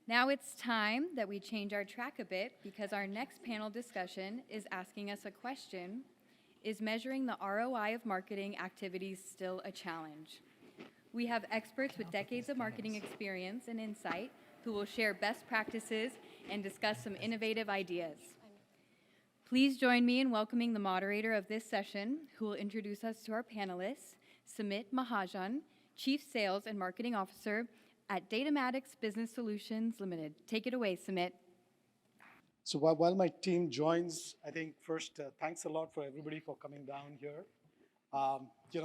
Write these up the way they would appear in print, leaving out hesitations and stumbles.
Now it's time that we change our track a bit because our next panel discussion is asking us a question: is measuring the ROI of marketing activities still a challenge? We have experts with decades of marketing experience and insight who will share best practices and discuss some innovative ideas. Please join me in welcoming the moderator of this session, who will introduce us to our panelists, Sumit Mahajan, Chief Sales and Marketing Officer at Datamatics Business Solutions Limited. Take it away, Sumit. So while my team joins, I think first, thanks a lot for everybody for coming down here.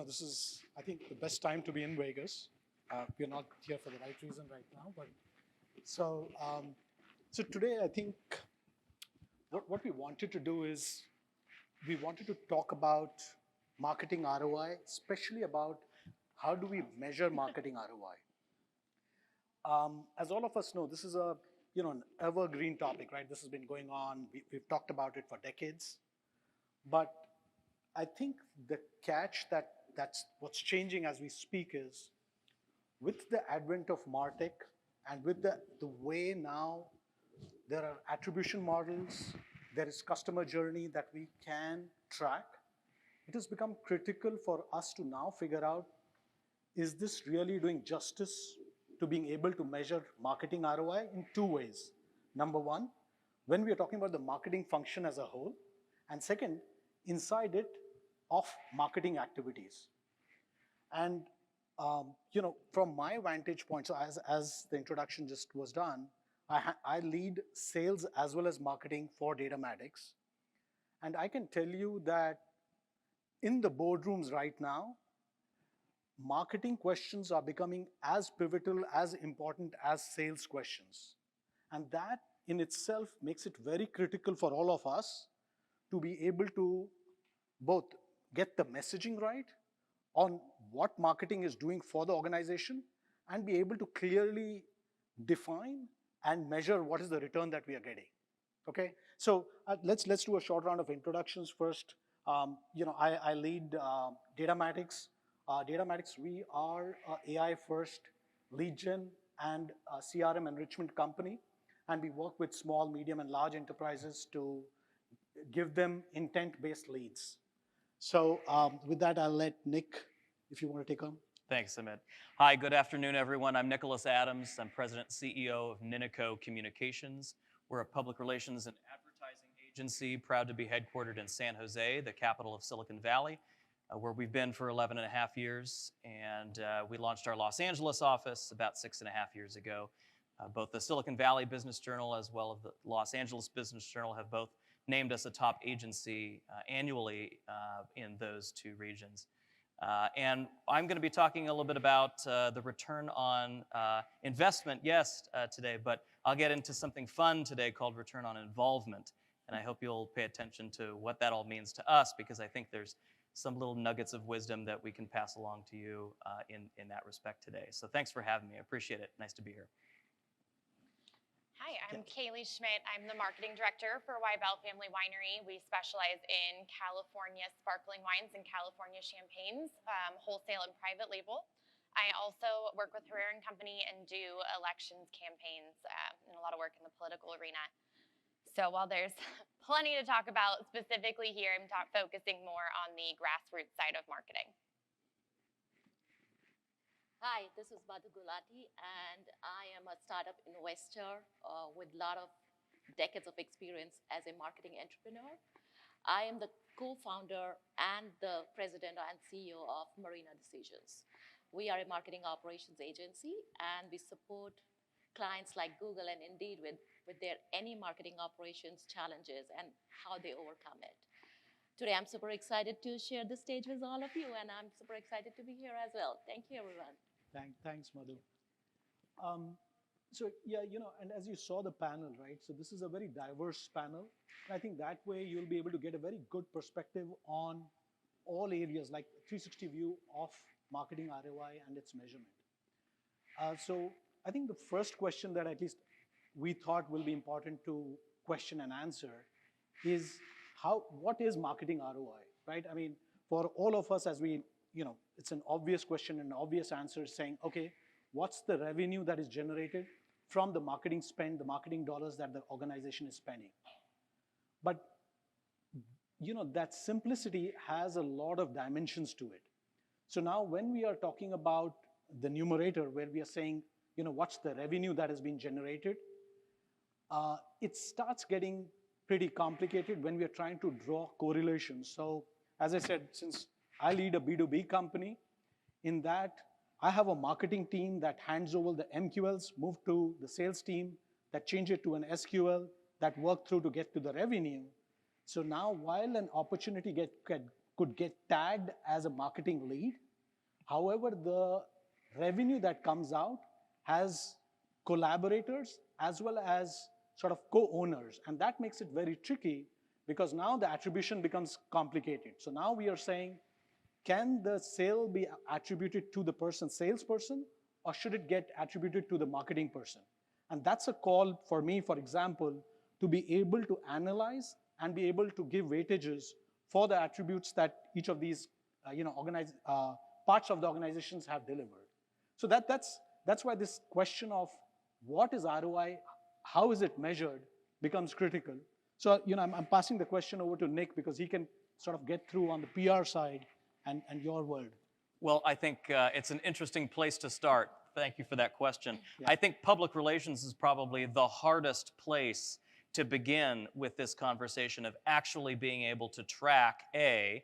This is, I think, the best time to be in Vegas. We're not here for the right reason right now, but so today I think what we wanted to do is we wanted to talk about marketing ROI, especially about how do we measure marketing ROI. As all of us know, this is an evergreen topic, right? This has been going on. We've talked about it for decades, but I think the catch that's what's changing as we speak is with the advent of MarTech and with the way now there are attribution models, there is customer journey that we can track, it has become critical for us to now figure out, is this really doing justice to being able to measure marketing ROI in two ways. Number one, when we are talking about the marketing function as a whole, and second, inside it, of marketing activities. And from my vantage point, so as the introduction just was done, I lead sales as well as marketing for Datamatics. And I can tell you that in the boardrooms right now, marketing questions are becoming as pivotal, as important as sales questions. And that in itself makes it very critical for all of us to be able to both get the messaging right on what marketing is doing for the organization and be able to clearly define and measure what is the return that we are getting. Okay, so let's do a short round of introductions first. I lead Datamatics. Datamatics, we are an AI-first lead gen and CRM enrichment company, and we work with small, medium, and large enterprises to give them intent-based leads. So with that, I'll let Nick, if you want to take on. Thanks, Sumit. Hi, good afternoon, everyone. I'm Nicholas Adams. I'm President and CEO of NINICO Communications. We're a public relations and advertising agency, proud to be headquartered in San Jose, the capital of Silicon Valley, where we've been for 11 and a half years. And we launched our Los Angeles office about 6.5 years ago. Both the Silicon Valley Business Journal as well as the Los Angeles Business Journal have both named us a top agency annually in those two regions. And I'm going to be talking a little bit about the return on investment, today, but I'll get into something fun today called return on involvement. And I hope you'll pay attention to what that all means to us, because I think there's some little nuggets of wisdom that we can pass along to you in that respect today. So thanks for having me. I appreciate it. Nice to be here. Hi, I'm Kaylie Schmidt. I'm the marketing director for Weibel Family Winery. We specialize in California sparkling wines and California champagnes, wholesale and private label. I also work with Herrera and Company and do elections campaigns and a lot of work in the political arena. So while there's plenty to talk about specifically here, I'm focusing more on the grassroots side of marketing. Hi, this is Madhu Gulati, and I am a startup investor with a lot of decades of experience as a marketing entrepreneur. I am the co-founder and the president and CEO of Marrina Decisions. We are a marketing operations agency, and we support clients like Google and Indeed with their any marketing operations challenges and how they overcome it. Today, I'm super excited to share the stage with all of you, and I'm super excited to be here as well. Thank you, everyone. Thanks, Madhu. So yeah, and as you saw the panel, right? So this is a very diverse panel. And I think that way you'll be able to get a very good perspective on all areas, like 360 view of marketing ROI and its measurement. So I think the first question that at least we thought will be important to question and answer is what is marketing ROI, right? I mean, for all of us, as we, it's an obvious question and an obvious answer saying, okay, what's the revenue that is generated from the marketing spend, the marketing dollars that the organization is spending. But that simplicity has a lot of dimensions to it. So now when we are talking about the numerator, where we are saying, what's the revenue that has been generated, it starts getting pretty complicated when we are trying to draw correlations. So as I said, since I lead a B2B company, in that I have a marketing team that hands over the MQLs, move to the sales team, that change it to an SQL, that work through to get to the revenue. So now while an opportunity could get tagged as a marketing lead, however, the revenue that comes out has collaborators as well as sort of co-owners. And that makes it very tricky because now the attribution becomes complicated. So now we are saying, can the sale be attributed to the salesperson, or should it get attributed to the marketing person? And that's a call for me, for example, to be able to analyze and be able to give weightages for the attributes that each of these parts of the organizations have delivered. So that's why this question of what is ROI, how is it measured, becomes critical. So I'm passing the question over to Nick because he can sort of get through on the PR side and your world. Well, I think it's an interesting place to start. Thank you for that question. Yeah. I think public relations is probably the hardest place to begin with this conversation of actually being able to track A,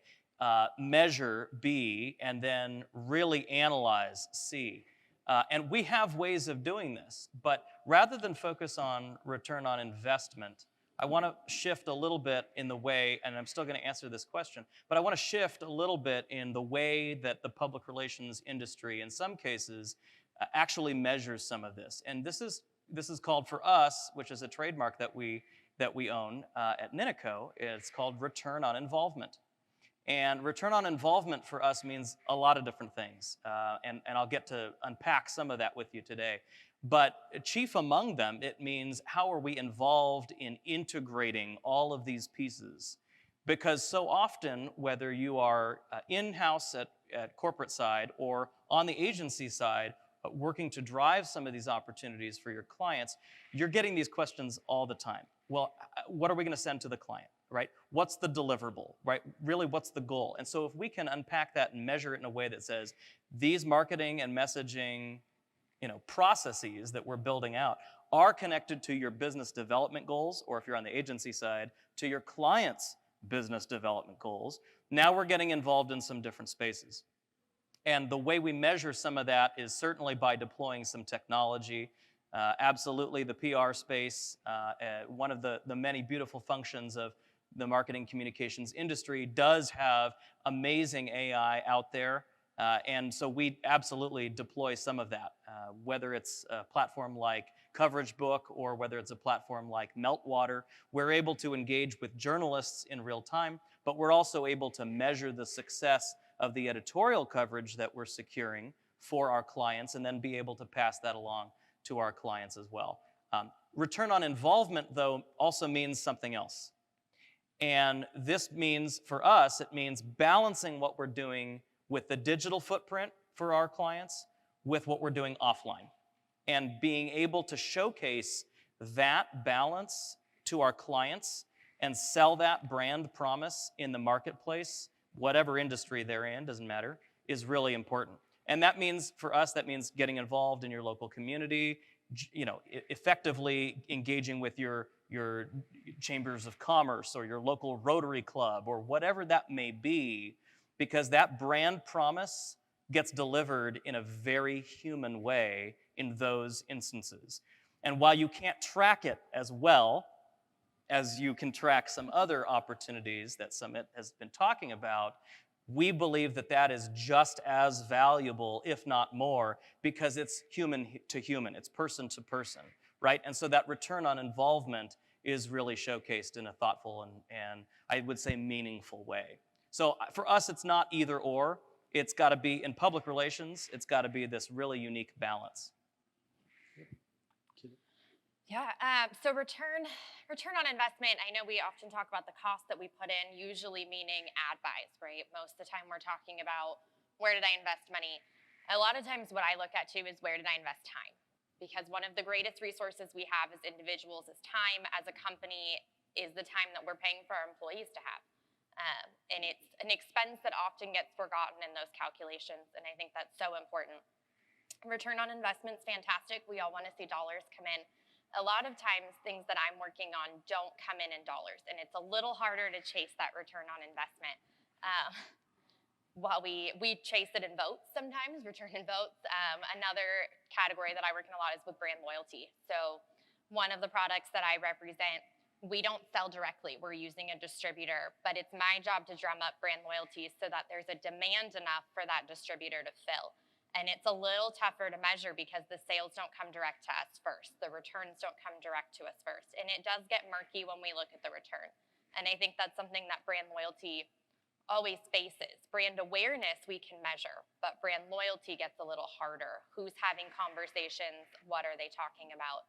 measure B, and then really analyze C. And we have ways of doing this, but rather than focus on return on investment, I want to shift a little bit in the way, and I'm still going to answer this question, but I want to shift a little bit in the way that the public relations industry, in some cases, actually measures some of this. And this is called for us, which is a trademark that we own at NINICO, it's called return on involvement. And return on involvement for us means a lot of different things, and I'll get to unpack some of that with you today. But chief among them, it means how are we involved in integrating all of these pieces? Because so often, whether you are in-house at corporate side or on the agency side, working to drive some of these opportunities for your clients, you're getting these questions all the time. Well, what are we going to send to the client, right? What's the deliverable, right? Really, what's the goal? And so if we can unpack that and measure it in a way that says, these marketing and messaging processes that we're building out are connected to your business development goals, or if you're on the agency side, to your client's business development goals, now we're getting involved in some different spaces. And the way we measure some of that is certainly by deploying some technology. Absolutely, the PR space, one of the many beautiful functions of the marketing communications industry does have amazing AI out there. And so we absolutely deploy some of that, whether it's a platform like Coverage Book or whether it's a platform like Meltwater. We're able to engage with journalists in real time, but we're also able to measure the success of the editorial coverage that we're securing for our clients and then be able to pass that along to our clients as well. Return on involvement, though, also means something else. And this means, for us, it means balancing what we're doing with the digital footprint for our clients with what we're doing offline. And being able to showcase that balance to our clients and sell that brand promise in the marketplace, whatever industry they're in, doesn't matter, is really important. And that means, for us, that means getting involved in your local community, effectively engaging with your chambers of commerce or your local Rotary Club or whatever that may be, because that brand promise gets delivered in a very human way in those instances. And while you can't track it as well as you can track some other opportunities that Sumit has been talking about, we believe that that is just as valuable, if not more, because it's human to human, it's person to person, right? And so that return on involvement is really showcased in a thoughtful and I would say meaningful way. So for us, it's not either or. It's got to be, in public relations, it's got to be this really unique balance. Yeah, so return on investment, I know we often talk about the cost that we put in, usually meaning ad buys, right? Most of the time we're talking about where did I invest money. A lot of times what I look at too is where did I invest time? because one of the greatest resources we have as individuals is time. As a company, is the time that we're paying for our employees to have. And it's an expense that often gets forgotten in those calculations, and I think that's so important. Return on investment's fantastic. We all want to see dollars come in. A lot of times, things that I'm working on don't come in dollars, and it's a little harder to chase that return on investment. While we chase it in votes sometimes, return in votes. Another category that I work in a lot is with brand loyalty. So one of the products that I represent, we don't sell directly. We're using a distributor, but it's my job to drum up brand loyalty so that there's a demand enough for that distributor to fill. And it's a little tougher to measure because the sales don't come direct to us first. The returns don't come direct to us first. And it does get murky when we look at the return. And I think that's something that brand loyalty always faces. Brand awareness we can measure, but brand loyalty gets a little harder. Who's having conversations? What are they talking about?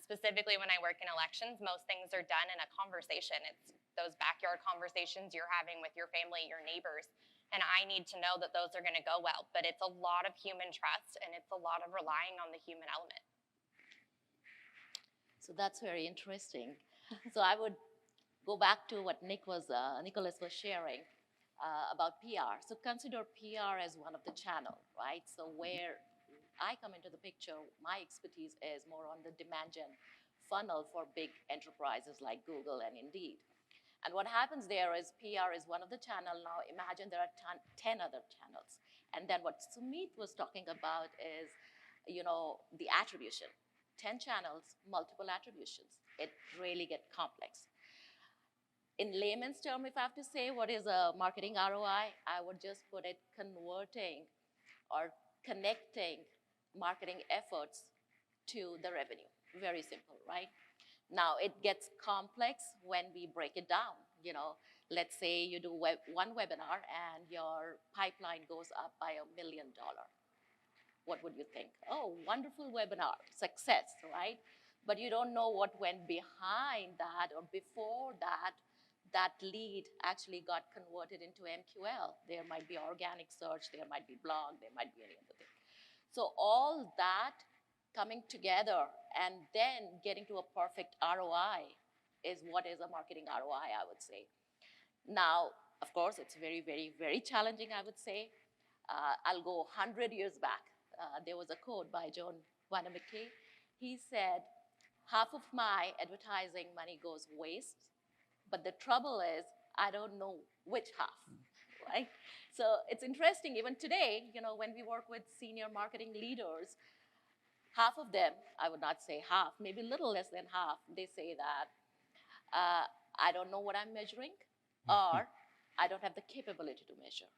Specifically when I work in elections, most things are done in a conversation. It's those backyard conversations you're having with your family, your neighbors, and I need to know that those are gonna go well. But it's a lot of human trust, and it's a lot of relying on the human element. So that's very interesting. So I would go back to what Nicholas was sharing about PR. So consider PR as one of the channel, right? So where I come into the picture, my expertise is more on the demand gen funnel for big enterprises like Google and Indeed. And what happens there is PR is one of the channel. Now imagine there are 10 other channels. And then what Sumit was talking about is, the attribution. 10 channels, multiple attributions. It really gets complex. In layman's term, if I have to say what is a marketing ROI, I would just put it converting or connecting marketing efforts to the revenue. Very simple, right? Now, it gets complex when we break it down. Let's say you do one webinar and your pipeline goes up by $1 million. What would you think? Oh, wonderful webinar, success, right? But you don't know what went behind that or before that lead actually got converted into MQL. There might be organic search, there might be blog, there might be any other thing. So all that coming together and then getting to a perfect ROI is what is a marketing ROI, I would say. Now, of course, it's very, very, very challenging, I would say. I'll go 100 years back. There was a quote by John Wanamaker. He said, half of my advertising money goes waste, but the trouble is I don't know which half, right? So it's interesting, even today, when we work with senior marketing leaders, half of them, I would not say half, maybe a little less than half, they say that I don't know what I'm measuring, or I don't have the capability to measure.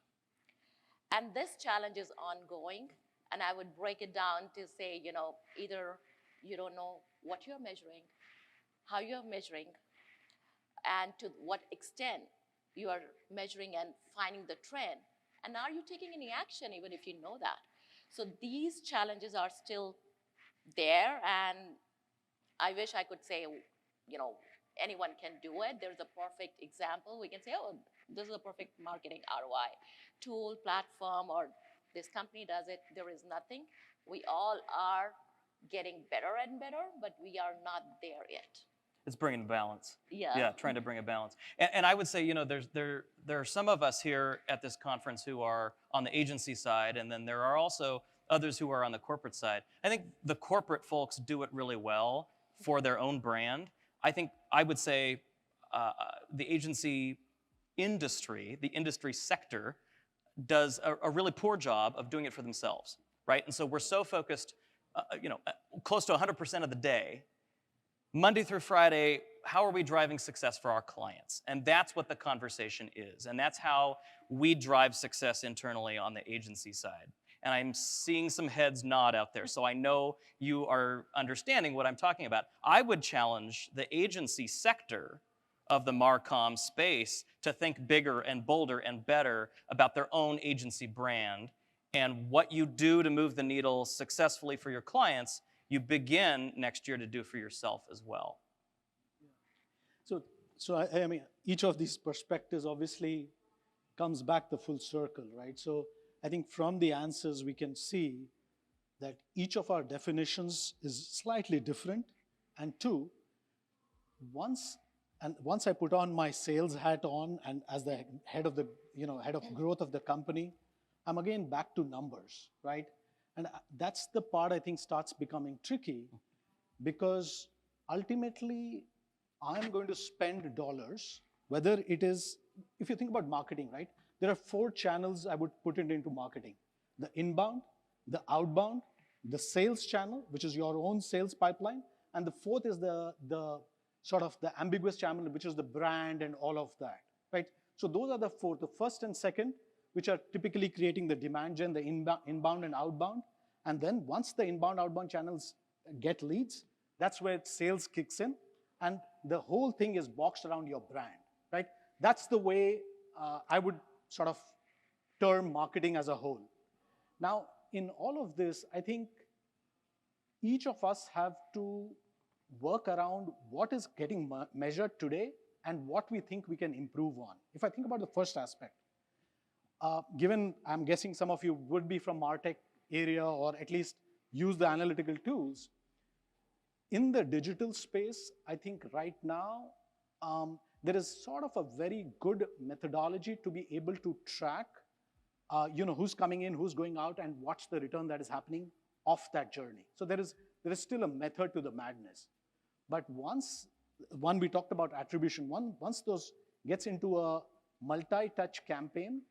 And this challenge is ongoing, and I would break it down to say, either you don't know what you're measuring, how you're measuring, and to what extent you are measuring and finding the trend, and are you taking any action even if you know that? So these challenges are still there, and I wish I could say, anyone can do it. There's a perfect example. We can say, oh, this is a perfect marketing ROI tool, platform, or this company does it. There is nothing. We all are getting better and better, but we are not there yet. It's bringing balance. Yeah. Yeah, trying to bring a balance. And I would say, there are some of us here at this conference who are on the agency side, and then there are also others who are on the corporate side. I think the corporate folks do it really well for their own brand. I would say the agency industry, the industry sector, does a really poor job of doing it for themselves, right? And so we're so focused, close to 100% of the day, Monday through Friday, how are we driving success for our clients? And that's what the conversation is. And that's how we drive success internally on the agency side. And I'm seeing some heads nod out there, so I know you are understanding what I'm talking about. I would challenge the agency sector of the Marcom space to think bigger and bolder and better about their own agency brand and what you do to move the needle successfully for your clients, you begin next year to do for yourself as well. So I mean, each of these perspectives obviously comes back the full circle, right? So I think from the answers we can see that each of our definitions is slightly different, and two, once I put on my sales hat on and as the head of the, head of growth of the company, I'm again back to numbers, right? And that's the part I think starts becoming tricky, because ultimately I'm going to spend dollars, whether it is, if you think about marketing, right? There are 4 channels I would put it into marketing: the inbound, the outbound, the sales channel, which is your own sales pipeline, and the 4th is the sort of the ambiguous channel, which is the brand and all of that, right? So those are the 4, the first and second, which are typically creating the demand gen, the inbound and outbound. And then once the inbound, outbound channels get leads, that's where sales kicks in, and the whole thing is boxed around your brand, right? That's the way I would sort of term marketing as a whole. Now, in all of this, I think each of us have to work around what is getting measured today and what we think we can improve on. If I think about the first aspect, given I'm guessing some of you would be from MarTech area or at least use the analytical tools, in the digital space, I think right now, there is sort of a very good methodology to be able to track who's coming in, who's going out, and what's the return that is happening off that journey. So there is still a method to the madness. But once we talked about attribution, once those gets into a multi-touch campaign,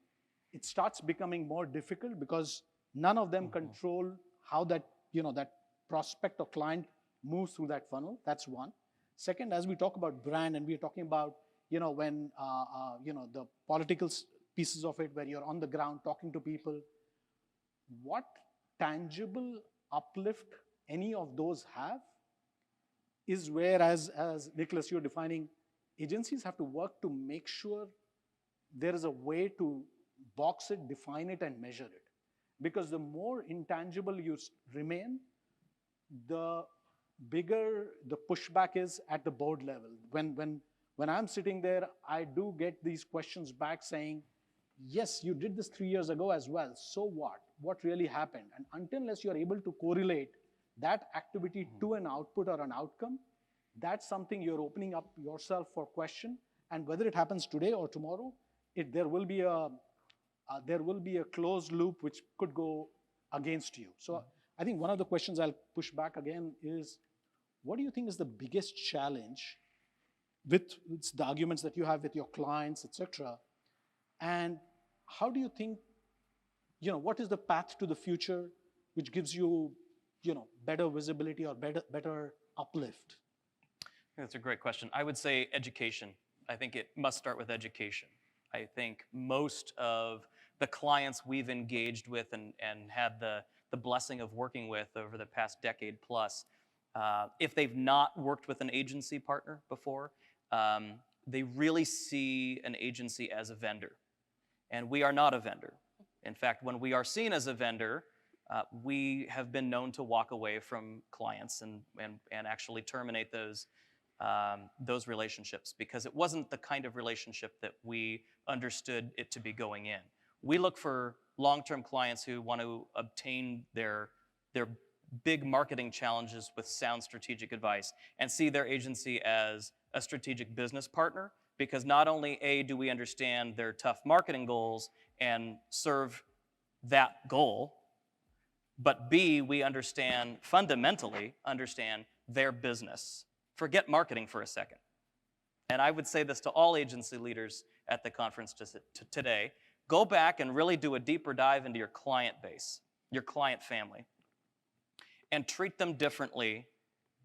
it starts becoming more difficult because none of them control how that, that prospect or client moves through that funnel. That's one. Second, as we talk about brand, and we're talking about, when, the political pieces of it, where you're on the ground talking to people, what tangible uplift any of those have is where, as Nicholas, you're defining, agencies have to work to make sure there is a way to box it, define it, and measure it. Because the more intangible you remain, the bigger the pushback is at the board level. When I'm sitting there, I do get these questions back saying, yes, you did this 3 years ago as well, so what? What really happened? And unless you're able to correlate that activity to an output or an outcome, that's something you're opening up yourself for question. And whether it happens today or tomorrow, there will be a closed loop which could go against you. So I think one of the questions I'll push back again is, what do you think is the biggest challenge with the arguments that you have with your clients, et cetera? And how do you think, what is the path to the future which gives you, better visibility or better uplift? That's a great question. I would say education. I think it must start with education. I think most of the clients we've engaged with and had the blessing of working with over the past decade plus, if they've not worked with an agency partner before, they really see an agency as a vendor. And we are not a vendor. In fact, when we are seen as a vendor, we have been known to walk away from clients and actually terminate those relationships because it wasn't the kind of relationship that we understood it to be going in. We look for long-term clients who want to obtain their big marketing challenges with sound strategic advice and see their agency as a strategic business partner, because not only A, do we understand their tough marketing goals and serve that goal, but B, we fundamentally understand their business. Forget marketing for a second. And I would say this to all agency leaders at the conference today. Go back and really do a deeper dive into your client base, your client family, and treat them differently.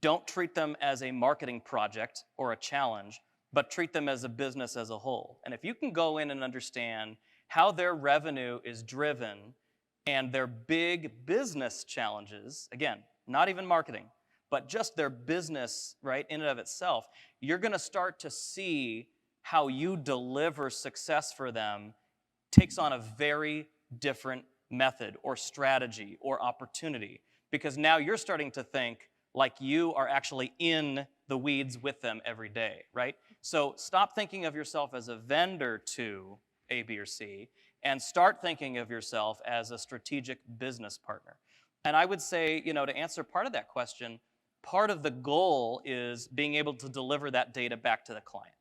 Don't treat them as a marketing project or a challenge, but treat them as a business as a whole. And if you can go in and understand how their revenue is driven and their big business challenges, again, not even marketing, but just their business, right, in and of itself, you're gonna start to see how you deliver success for them takes on a very different method or strategy or opportunity, because now you're starting to think like you are actually in the weeds with them every day, right? So stop thinking of yourself as a vendor to A, B, or C, and start thinking of yourself as a strategic business partner. And I would say, to answer part of that question, part of the goal is being able to deliver that data back to the client.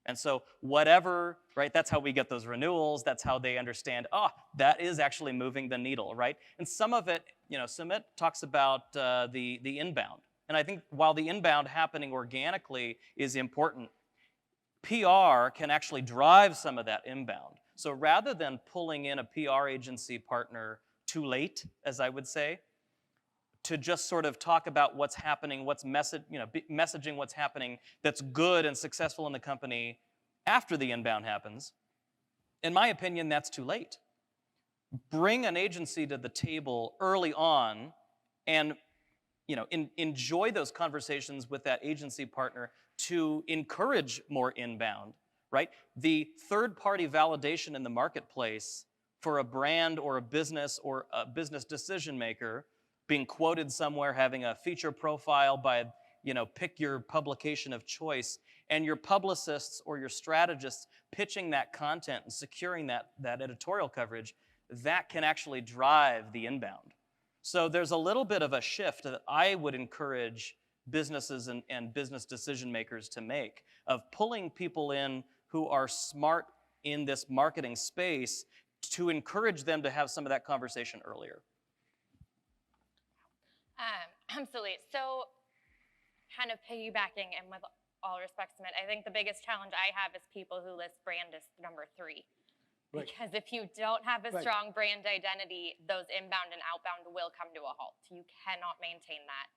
And so whatever, right, that's how we get those renewals, that's how they understand, that is actually moving the needle, right? And some of it, Sumit talks about the inbound. And I think while the inbound happening organically is important, PR can actually drive some of that inbound. So rather than pulling in a PR agency partner too late, as I would say, to just sort of talk about what's happening, messaging what's happening that's good and successful in the company after the inbound happens, in my opinion, that's too late. Bring an agency to the table early on and enjoy those conversations with that agency partner to encourage more inbound, right? The third-party validation in the marketplace for a brand or a business decision maker being quoted somewhere, having a feature profile by, pick your publication of choice, and your publicists or your strategists pitching that content and securing that editorial coverage, that can actually drive the inbound. So there's a little bit of a shift that I would encourage businesses and business decision makers to make, of pulling people in who are smart in this marketing space to encourage them to have some of that conversation earlier. Absolutely. So kind of piggybacking, and with all respect, Sumit, I think the biggest challenge I have is people who list brand as number 3. Right. Because if you don't have a Right. strong brand identity, those inbound and outbound will come to a halt. You cannot maintain that.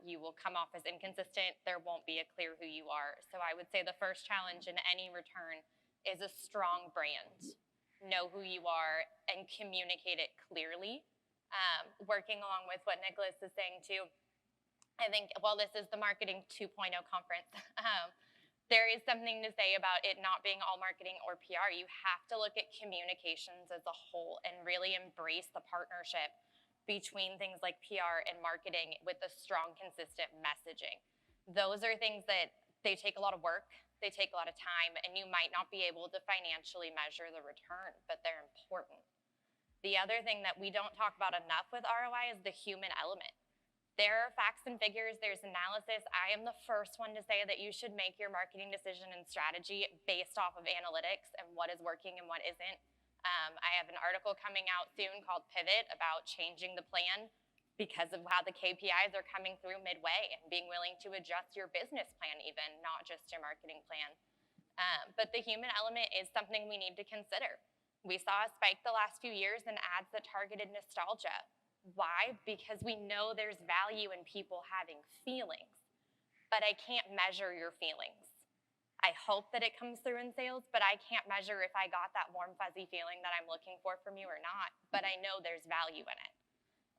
You will come off as inconsistent. There won't be a clear who you are. So I would say the first challenge in any return is a strong brand. Know who you are and communicate it clearly. Working along with what Nicholas is saying too, I think while this is the Marketing 2.0 conference, there is something to say about it not being all marketing or PR. You have to look at communications as a whole and really embrace the partnership between things like PR and marketing with a strong, consistent messaging. Those are things that they take a lot of work, they take a lot of time, and you might not be able to financially measure the return, but they're important. The other thing that we don't talk about enough with ROI is the human element. There are facts and figures, there's analysis. I am the first one to say that you should make your marketing decision and strategy based off of analytics and what is working and what isn't. I have an article coming out soon called Pivot about changing the plan because of how the KPIs are coming through midway and being willing to adjust your business plan even, not just your marketing plan. But the human element is something we need to consider. We saw a spike the last few years in ads that targeted nostalgia. Why? Because we know there's value in people having feelings, but I can't measure your feelings. I hope that it comes through in sales, but I can't measure if I got that warm, fuzzy feeling that I'm looking for from you or not, but I know there's value in it.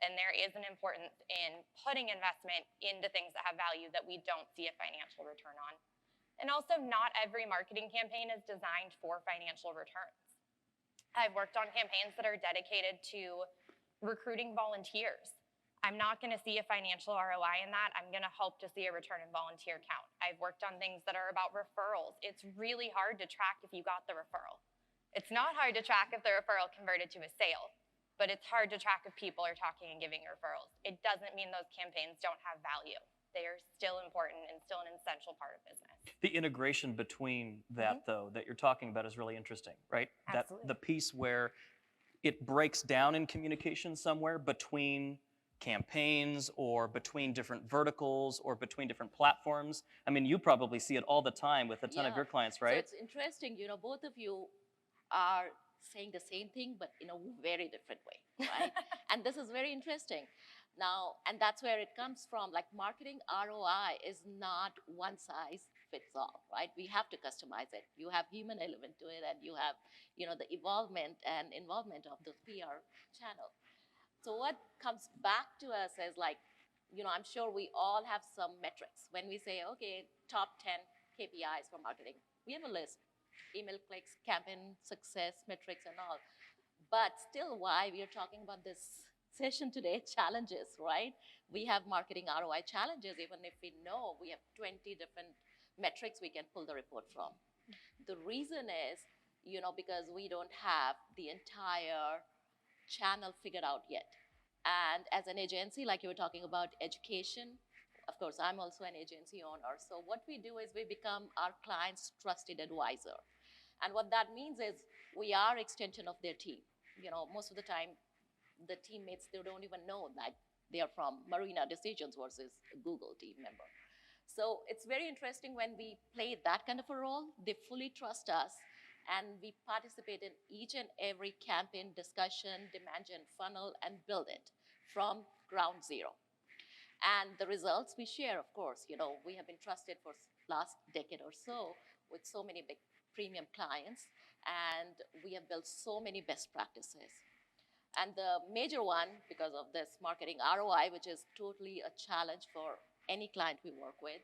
And there is an importance in putting investment into things that have value that we don't see a financial return on. And also, not every marketing campaign is designed for financial returns. I've worked on campaigns that are dedicated to recruiting volunteers. I'm not going to see a financial ROI in that. I'm going to hope to see a return in volunteer count. I've worked on things that are about referrals. It's really hard to track if you got the referral. It's not hard to track if the referral converted to a sale, but it's hard to track if people are talking and giving referrals. It doesn't mean those campaigns don't have value. They are still important and still an essential part of business. The integration between that, though, that you're talking about is really interesting, right? Absolutely. The piece where it breaks down in communication somewhere between campaigns or between different verticals or between different platforms. I mean, you probably see it all the time with a ton of your clients, right? So it's interesting, both of you are saying the same thing, but in a very different way, right? And this is very interesting. Now, and that's where it comes from, like marketing ROI is not one size fits all, right? We have to customize it. You have human element to it, and you have, the evolvement and involvement of the PR channel. So what comes back to us is like, I'm sure we all have some metrics. When we say, okay, top 10 KPIs for marketing, we have a list, email clicks, campaign success metrics and all. But still, why we are talking about this session today, challenges, right? We have marketing ROI challenges, even if we know we have 20 different metrics we can pull the report from. The reason is, because we don't have the entire channel figured out yet. And as an agency, like you were talking about education, of course, I'm also an agency owner. So what we do is we become our client's trusted advisor. And what that means is we are extension of their team. Most of the time, the teammates, they don't even know that they are from Marrina Decisions versus a Google team member. So it's very interesting when we play that kind of a role. They fully trust us, and we participate in each and every campaign, discussion, demand gen funnel, and build it from ground zero. And the results we share, of course, we have been trusted for last decade or so with so many big premium clients, and we have built so many best practices. And the major one, because of this marketing ROI, which is totally a challenge for any client we work with.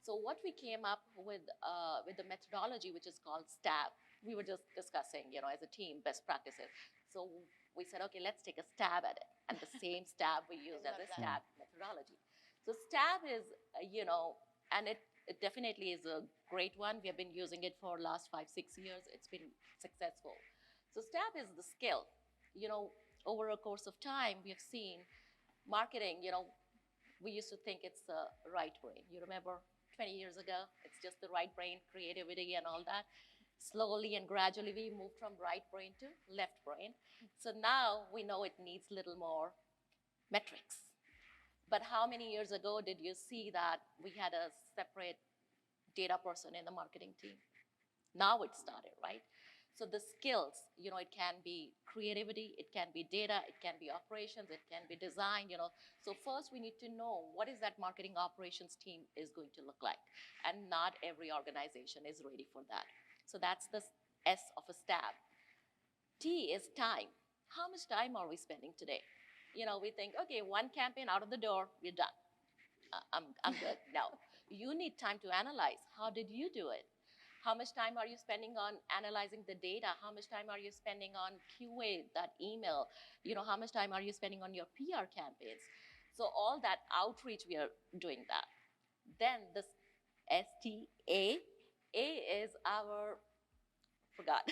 So what we came up with the methodology, which is called STAB, we were just discussing, as a team, best practices. So we said, okay, let's take a stab at it. And the same STAB we used as a STAB methodology. So STAB is, and it definitely is a great one. We have been using it for the last 5-6 years. It's been successful. So STAB is the skill. Over a course of time, we have seen marketing, we used to think it's the right brain. You remember 20 years ago, it's just the right brain, creativity and all that. Slowly and gradually, we moved from right brain to left brain. So now we know it needs a little more metrics. But how many years ago did you see that we had a separate data person in the marketing team? Now it started, right? So the skills, it can be creativity, it can be data, it can be operations, it can be design, So first we need to know what is that marketing operations team is going to look like. And not every organization is ready for that. So that's the S of a STAB. T is time. How much time are we spending today? We think, okay, one campaign out of the door, we're done. I'm good. No, you need time to analyze. How did you do it? How much time are you spending on analyzing the data? How much time are you spending on QA, that email? How much time are you spending on your PR campaigns? So all that outreach, we are doing that. Then this STA, A is our, forgot.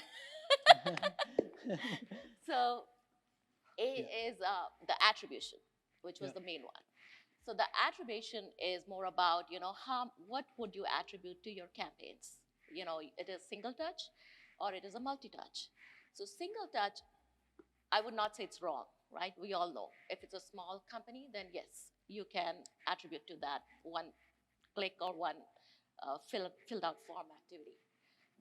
So A is the attribution, which was the main one. So the attribution is more about, what would you attribute to your campaigns? It is single touch or it is a multi-touch. So single touch, I would not say it's wrong, right? We all know if it's a small company, then yes, you can attribute to that one click or one filled out form activity.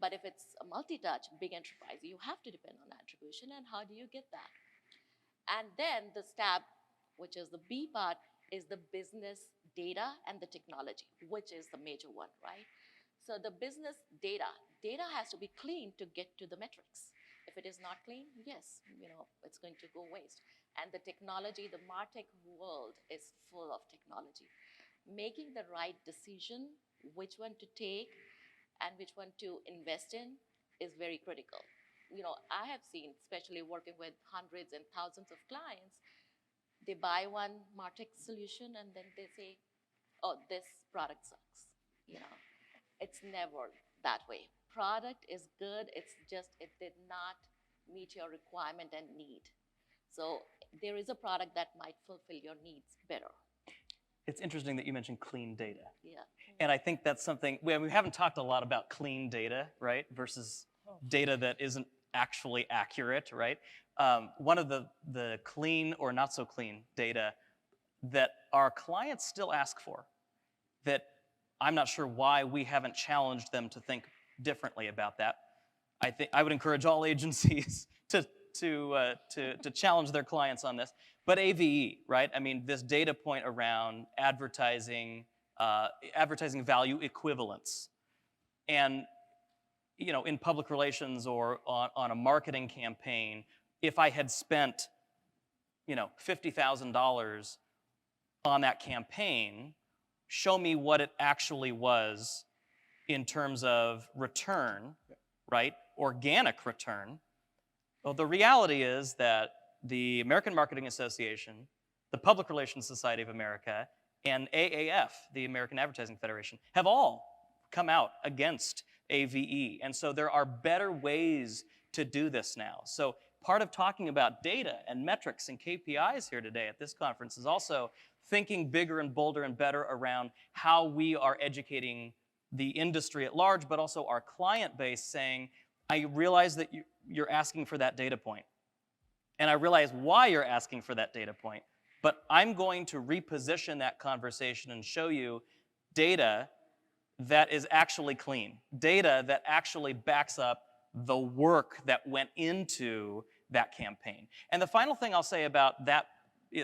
But if it's a multi-touch, big enterprise, you have to depend on attribution. And how do you get that? And then the STAB, which is the B part, is the business data and the technology, which is the major one, right? So the business data has to be clean to get to the metrics. If it is not clean, yes, it's going to go waste. And the technology, the MarTech world is full of technology. Making the right decision, which one to take and which one to invest in, is very critical. I have seen, especially working with hundreds and thousands of clients, they buy one MarTech solution and then they say, oh, this product sucks. It's never that way. Product is good, it's just it did not meet your requirement and need. So there is a product that might fulfill your needs better. It's interesting that you mentioned clean data. Yeah. And I think that's something, we haven't talked a lot about clean data, right? Versus data that isn't actually accurate, right? One of the clean or not so clean data that our clients still ask for, that I'm not sure why we haven't challenged them to think differently about that. I think I would encourage all agencies to challenge their clients on this. But AVE, right? I mean, this data point around advertising value equivalence, and in public relations or on a marketing campaign, if I had spent $50,000 on that campaign, show me what it actually was in terms of return, right? Organic return. Well, the reality is that the American Marketing Association, the Public Relations Society of America, and AAF, the American Advertising Federation, have all come out against AVE. And so there are better ways to do this now. So part of talking about data and metrics and KPIs here today at this conference is also thinking bigger and bolder and better around how we are educating the industry at large, but also our client base, saying, I realize that you're asking for that data point, and I realize why you're asking for that data point, but I'm going to reposition that conversation and show you data that is actually clean, data that actually backs up the work that went into that campaign. And the final thing I'll say about that,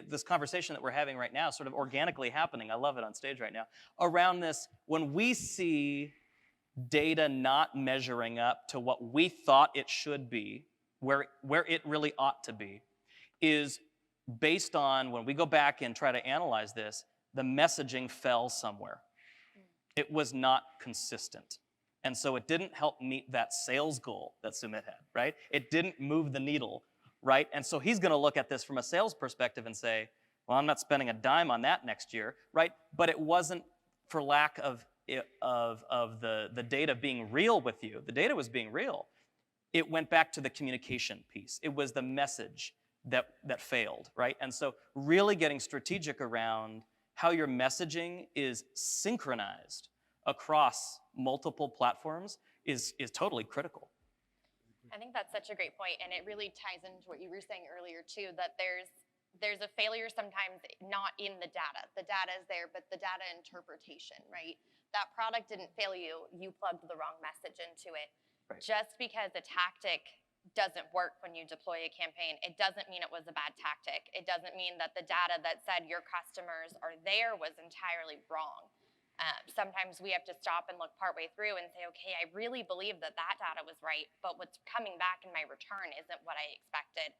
this conversation that we're having right now, sort of organically happening, I love it on stage right now, around this, when we see data not measuring up to what we thought it should be, where it really ought to be, is based on, when we go back and try to analyze this, the messaging fell somewhere. It was not consistent. And so it didn't help meet that sales goal that Sumit had, right? It didn't move the needle, right? And so he's gonna look at this from a sales perspective and say, well, I'm not spending a dime on that next year, right? But it wasn't for lack of the data being real with you. The data was being real. It went back to the communication piece. It was the message that failed, right? And so really getting strategic around how your messaging is synchronized across multiple platforms is totally critical. I think that's such a great point, and it really ties into what you were saying earlier too, that there's a failure sometimes not in the data. The data is there, but the data interpretation, right? That product didn't fail you, you plugged the wrong message into it. Right. Just because a tactic doesn't work when you deploy a campaign, it doesn't mean it was a bad tactic. It doesn't mean that the data that said your customers are there was entirely wrong. Sometimes we have to stop and look partway through and say, okay, I really believe that data was right, but what's coming back in my return isn't what I expected.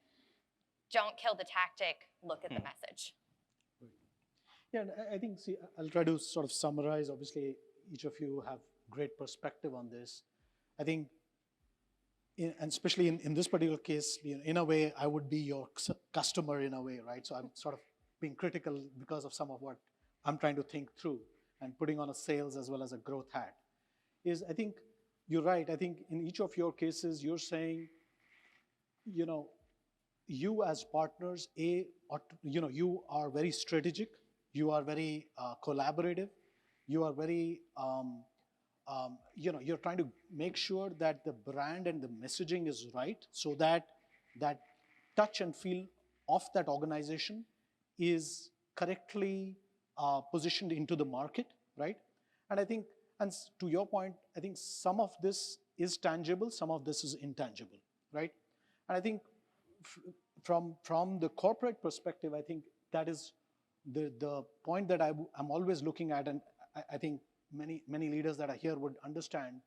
Don't kill the tactic, look at the message. Yeah, and I think, see, I'll try to sort of summarize. Obviously, each of you have great perspective on this. I think, and especially in this particular case, in a way, I would be your customer in a way, right? So I'm sort of being critical because of some of what I'm trying to think through and putting on a sales as well as a growth hat. I think you're right. I think in each of your cases, you're saying, you as partners, you are very strategic, you are very collaborative, you are very, you're trying to make sure that the brand and the messaging is right, so that that touch and feel of that organization is correctly positioned into the market, right? And I think, and to your point, I think some of this is tangible, some of this is intangible, right? And I think from the corporate perspective, I think that is the point that I'm always looking at, and I think many leaders that are here would understand.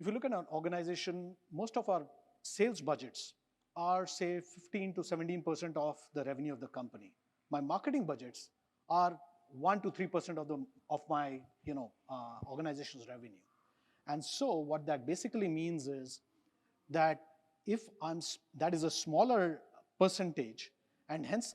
If you look at an organization, most of our sales budgets are, say, 15 to 17% of the revenue of the company. My marketing budgets are 1 to 3% of my organization's revenue. And so what that basically means is that that is a smaller percentage, and hence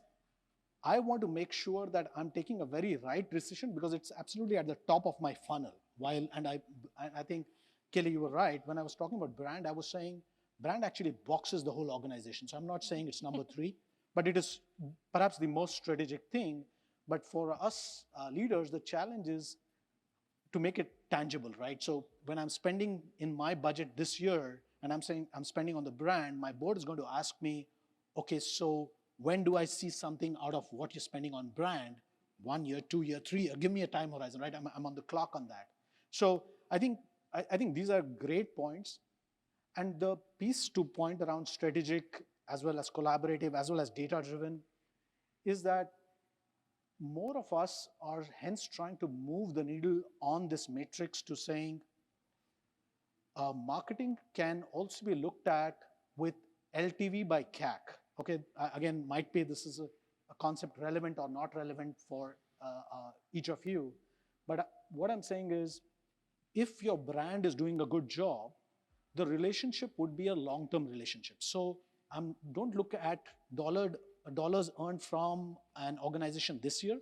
I want to make sure that I'm taking a very right decision because it's absolutely at the top of my funnel. And I think, Kaylie, you were right. When I was talking about brand, I was saying brand actually boxes the whole organization. So I'm not saying it's number 3, but it is perhaps the most strategic thing. But for us leaders, the challenge is to make it tangible, right? So when I'm spending in my budget this year, and I'm saying I'm spending on the brand, my board is going to ask me, okay, so when do I see something out of what you're spending on brand? 1 year, 2 year, 3 year, give me a time horizon, right? I'm on the clock on that. So I think these are great points. And the piece to point around strategic as well as collaborative, as well as data-driven, is that more of us are hence trying to move the needle on this matrix to saying marketing can also be looked at with LTV by CAC. Okay, again, might be this is a concept relevant or not relevant for each of you. But what I'm saying is, if your brand is doing a good job, the relationship would be a long-term relationship. So don't look at dollars earned from an organization this year.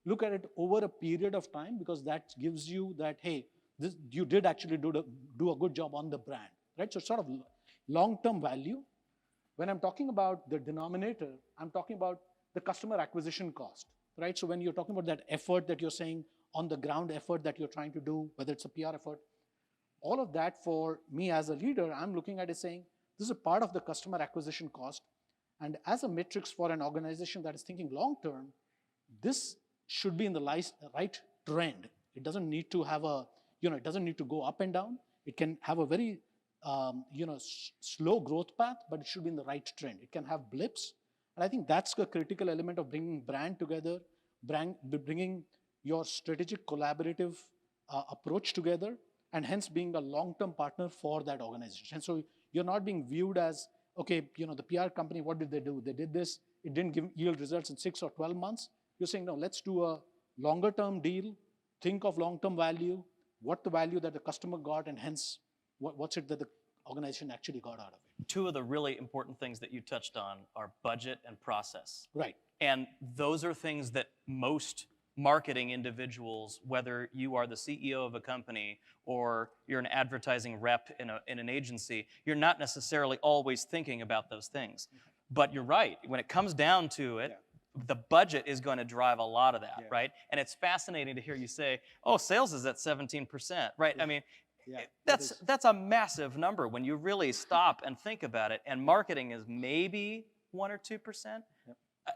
Look at it over a period of time, because that gives you that, hey, you did actually do a good job on the brand, right? So it's sort of long-term value. When I'm talking about the denominator, I'm talking about the customer acquisition cost, right? So when you're talking about that effort that you're saying, on the ground effort that you're trying to do, whether it's a PR effort, all of that for me as a leader, I'm looking at it saying, this is a part of the customer acquisition cost. And as a matrix for an organization that is thinking long-term, this should be in the right trend. It doesn't need to have a, it doesn't need to go up and down. It can have a very, slow growth path, but it should be in the right trend. It can have blips. And I think that's a critical element of bringing brand together, bringing your strategic collaborative approach together, and hence being a long-term partner for that organization. And so you're not being viewed as, okay, the PR company, what did they do? They did this, it didn't yield results in 6 or 12 months. You're saying, no, let's do a longer-term deal, think of long-term value, what the value that the customer got, and hence, what's it that the organization actually got out of it. Two of the really important things that you touched on are budget and process. Right. And those are things that most marketing individuals, whether you are the CEO of a company or you're an advertising rep in an agency, you're not necessarily always thinking about those things. But you're right, when it comes down to it, the budget is going to drive a lot of that, right? And it's fascinating to hear you say, oh, sales is at 17%, right? I mean, that's a massive number when you really stop and think about it, and marketing is maybe 1 or 2%.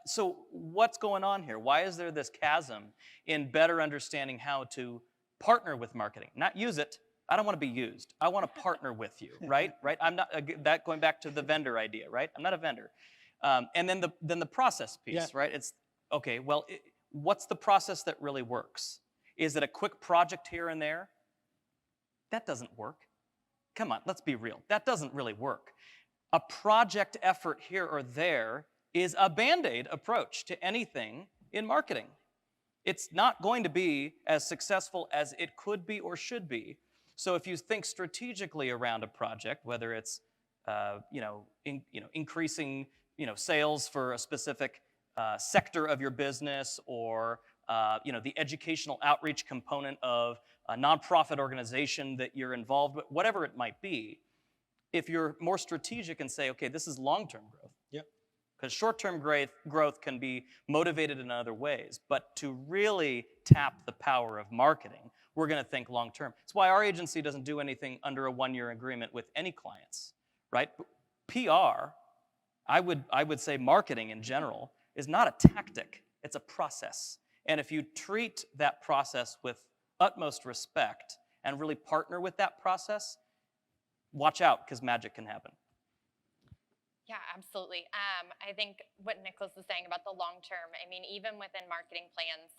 So what's going on here? Why is there this chasm in better understanding how to partner with marketing? Not use it. I don't want to be used. I want to partner with you, right? Right? I'm not that going back to the vendor idea, right? I'm not a vendor. And then the process piece, right? It's okay. Well, what's the process that really works? Is it a quick project here and there? That doesn't work. Come on, let's be real. That doesn't really work. A project effort here or there is a Band-Aid approach to anything in marketing. It's not going to be as successful as it could be or should be. So if you think strategically around a project, whether it's increasing sales for a specific sector of your business, or the educational outreach component of a nonprofit organization that you're involved with, whatever it might be, if you're more strategic and say, okay, this is long-term growth. Because short-term growth can be motivated in other ways, but to really tap the power of marketing, we're going to think long-term. That's why our agency doesn't do anything under a 1-year agreement with any clients, right? PR, I would say marketing in general, is not a tactic, it's a process. And if you treat that process with utmost respect and really partner with that process, watch out, because magic can happen. Yeah, absolutely. I think what Nicholas is saying about the long term, I mean, even within marketing plans,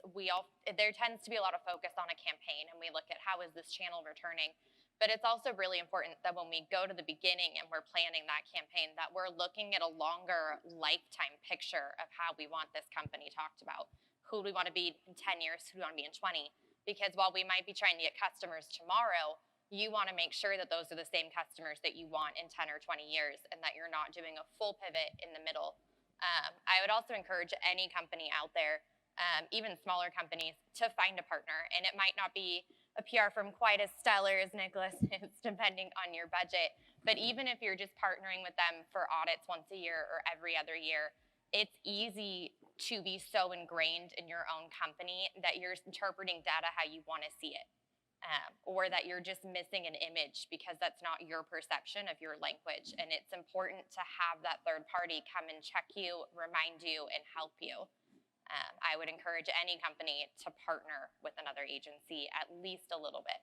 there tends to be a lot of focus on a campaign, and we look at how is this channel returning. But it's also really important that when we go to the beginning and we're planning that campaign, that we're looking at a longer lifetime picture of how we want this company talked about. Who do we want to be in 10 years? Who do we want to be in 20? Because while we might be trying to get customers tomorrow, you want to make sure that those are the same customers that you want in 10 or 20 years, and that you're not doing a full pivot in the middle. I would also encourage any company out there, even smaller companies, to find a partner. And it might not be a PR firm quite as stellar as Nicholas is, depending on your budget. But even if you're just partnering with them for audits once a year or every other year, it's easy to be so ingrained in your own company that you're interpreting data how you want to see it. Or that you're just missing an image because that's not your perception of your language. And it's important to have that third party come and check you, remind you, and help you. I would encourage any company to partner with another agency at least a little bit.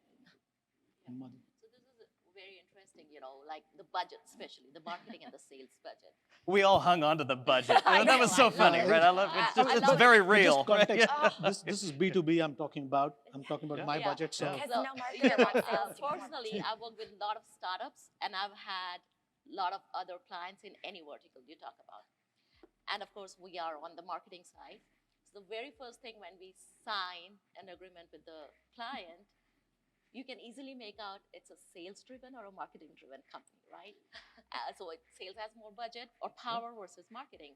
Madhu. So this is very interesting, like the budget, especially the marketing and the sales budget. We all hung on to the budget. That was so funny, right? I love it. It's very real. Context, this is B2B I'm talking about. I'm talking about my budget. So, no marketer wants sales. Personally, I've worked with a lot of startups, and I've had a lot of other clients in any vertical you talk about. And of course, we are on the marketing side. So the very first thing when we sign an agreement with the client, you can easily make out it's a sales-driven or a marketing-driven company, right? So sales has more budget or power versus marketing.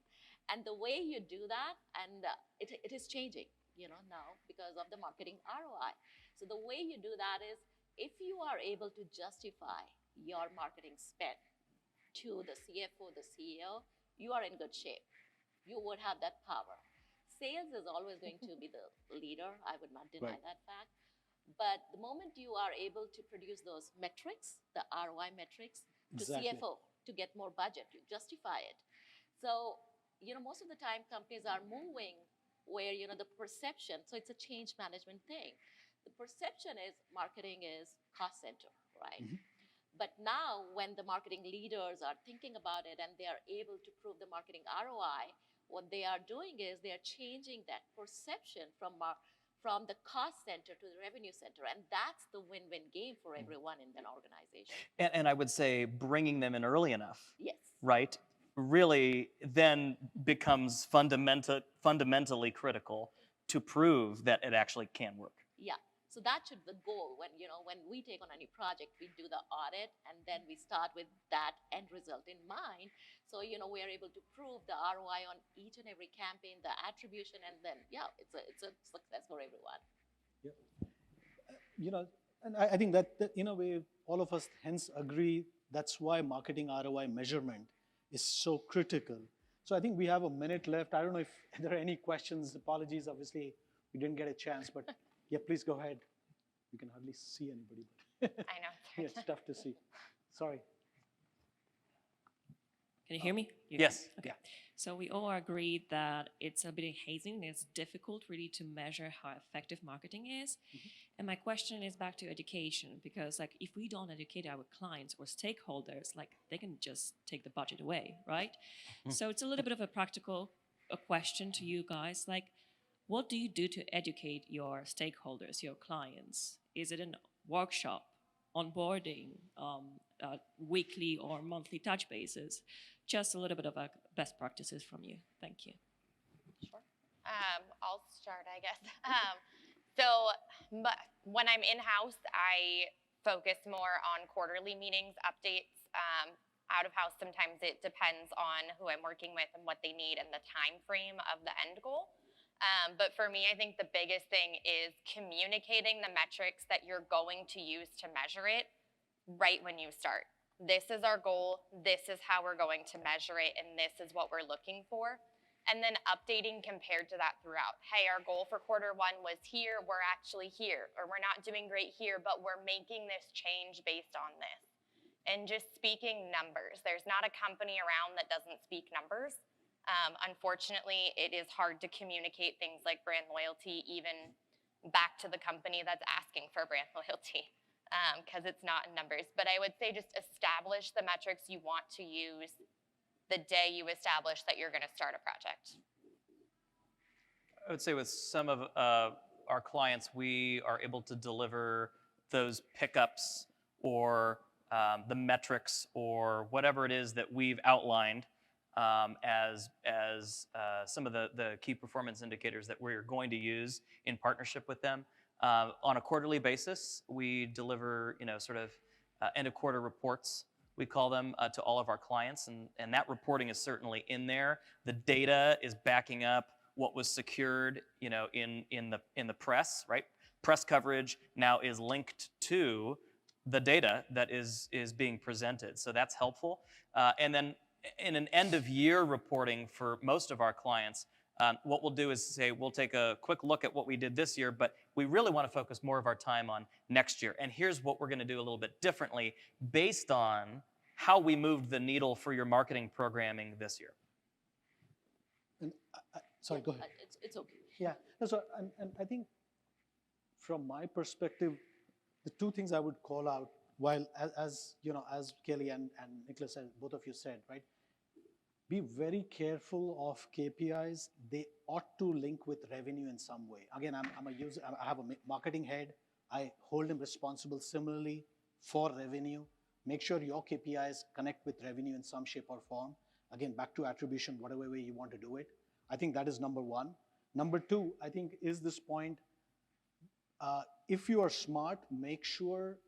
And the way you do that, and it is changing, now because of the marketing ROI. So the way you do that is, if you are able to justify your marketing spend, to the CFO, the CEO, you are in good shape. You would have that power. Sales is always going to be the leader. I would not deny Right. that fact. But the moment you are able to produce those metrics, the ROI metrics, to Exactly. CFO to get more budget, you justify it. So, most of the time companies are moving where, the perception, so it's a change management thing. The perception is marketing is cost center, right? But now when the marketing leaders are thinking about it and they are able to prove the marketing ROI, what they are doing is they are changing that perception from the cost center to the revenue center. And that's the win-win game for everyone in an organization. And I would say bringing them in early enough, Yes. right, really then becomes fundamentally critical to prove that it actually can work. Yeah. So that should be the goal. When we take on any project, we do the audit and then we start with that end result in mind. So, we are able to prove the ROI on each and every campaign, the attribution, and then, it's a success for everyone. And I think that in a way, all of us hence agree that's why marketing ROI measurement is so critical. So I think we have a minute left. I don't know if there are any questions. Apologies, obviously, we didn't get a chance, but yeah, please go ahead. You can hardly see anybody. But I know. yeah, it's tough to see. Sorry. Can you hear me? Yes. Okay. So we all agree that it's a bit hazy and it's difficult really to measure how effective marketing is. And my question is back to education, because like if we don't educate our clients or stakeholders, like they can just take the budget away, right? So it's a little bit of a question to you guys, like what do you do to educate your stakeholders, your clients? Is it a workshop, onboarding, weekly or monthly touch bases? Just a little bit of best practices from you. Thank you. Sure. I'll start, I guess. But when I'm in-house, I focus more on quarterly meetings, updates. Out of house, sometimes it depends on who I'm working with and what they need and the time frame of the end goal. But for me, I think the biggest thing is communicating the metrics that you're going to use to measure it right when you start. This is our goal, this is how we're going to measure it, and this is what we're looking for. And then updating compared to that throughout. Hey, our goal for quarter one was here, we're actually here. Or we're not doing great here, but we're making this change based on this. And just speaking numbers. There's not a company around that doesn't speak numbers. Unfortunately, it is hard to communicate things like brand loyalty even back to the company that's asking for brand loyalty. Because it's not in numbers. But I would say just establish the metrics you want to use the day you establish that you're going to start a project. I would say with some of our clients, we are able to deliver those pickups or the metrics or whatever it is that we've outlined as some of the key performance indicators that we're going to use in partnership with them. On a quarterly basis, we deliver, sort of end of quarter reports, we call them, to all of our clients, and that reporting is certainly in there. The data is backing up what was secured, in the press, right? Press coverage now is linked to the data that is being presented, so that's helpful. And then in an end of year reporting for most of our clients, what we'll do is say we'll take a quick look at what we did this year, but we really want to focus more of our time on next year. And here's what we're going to do a little bit differently based on how we moved the needle for your marketing programming this year. And sorry, go ahead. It's okay. Yeah, no, so, and I think from my perspective, the two things I would call out, while as Kaylie and Nicholas, both of you said, right? Be very careful of KPIs. They ought to link with revenue in some way. Again, I'm a user, I have a marketing head. I hold him responsible similarly for revenue. Make sure your KPIs connect with revenue in some shape or form. Again, back to attribution, whatever way you want to do it. I think that is number one. Number two, I think is this point, if you are smart, make sure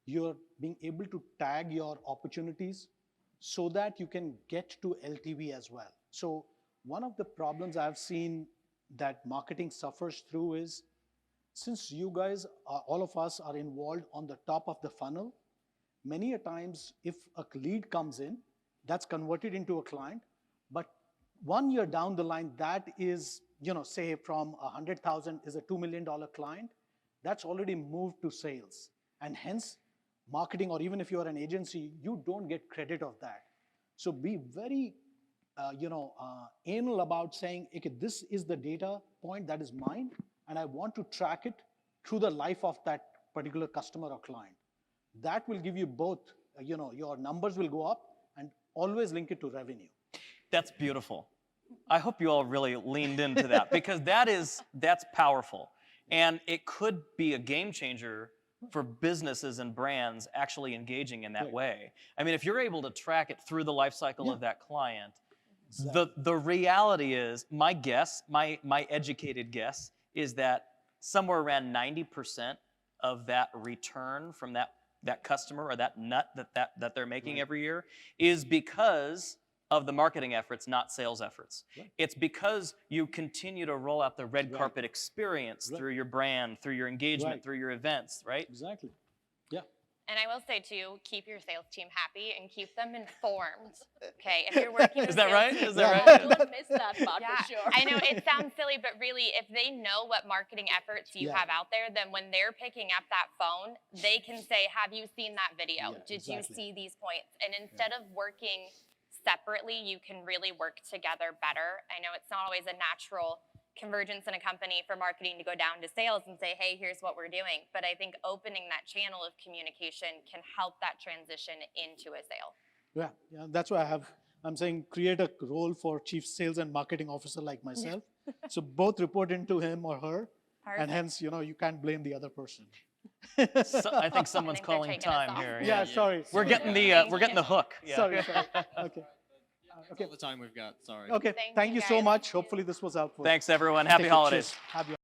you're being able to tag your opportunities so that you can get to LTV as well. So one of the problems I've seen that marketing suffers through is, since you guys, all of us are involved on the top of the funnel, many a times if a lead comes in, that's converted into a client. But 1 year down the line, that is, say from 100,000 is a $2 million client, that's already moved to sales. And hence, marketing, or even if you're an agency, you don't get credit of that. So be very, anal about saying, okay, this is the data point that is mine, and I want to track it through the life of that particular customer or client. That will give you both, your numbers will go up, and always link it to revenue. That's beautiful. I hope you all really leaned into that, because that's powerful. And it could be a game changer for businesses and brands actually engaging in that Right. way. I mean, if you're able to track it through the life cycle Yeah. of that client, Exactly. the reality is, my guess, my educated guess, is that somewhere around 90% of that return from that customer, or that nut that they're making Right. every year, is because of the marketing efforts, not sales efforts. Right. It's because you continue to roll out the red Right. carpet experience Right. through your brand, through your engagement, Right. through your events, right? Exactly. Yeah. And I will say too, keep your sales team happy and keep them informed. Okay, if you're working with Is that sales right? team- Is that Yeah. right? Don't miss that part Yeah, for sure. I know it sounds silly, but really, if they know what marketing efforts you Yeah. have out there, then when they're picking up that phone, they can say, "Have you seen that video? Yeah, Did you exactly. see these points?" And instead of working separately, you can really work together better. I know it's not always a natural convergence in a company for marketing to go down to sales and say, "Hey, here's what we're doing." But I think opening that channel of communication can help that transition into a sale. Yeah, that's why I'm saying create a role for chief sales and marketing officer like myself. So both report into him or her, and hence, you can't blame the other person. So, I think someone's they're calling taking us time off. here. Yeah, sorry. We're getting the hook. Yeah. Sorry. Okay. That's all the time we've got. Sorry. Okay. Thank Thank you, you so guys. much. Hopefully this was helpful. Thanks, everyone. Take Happy care. holidays. Cheers. Happy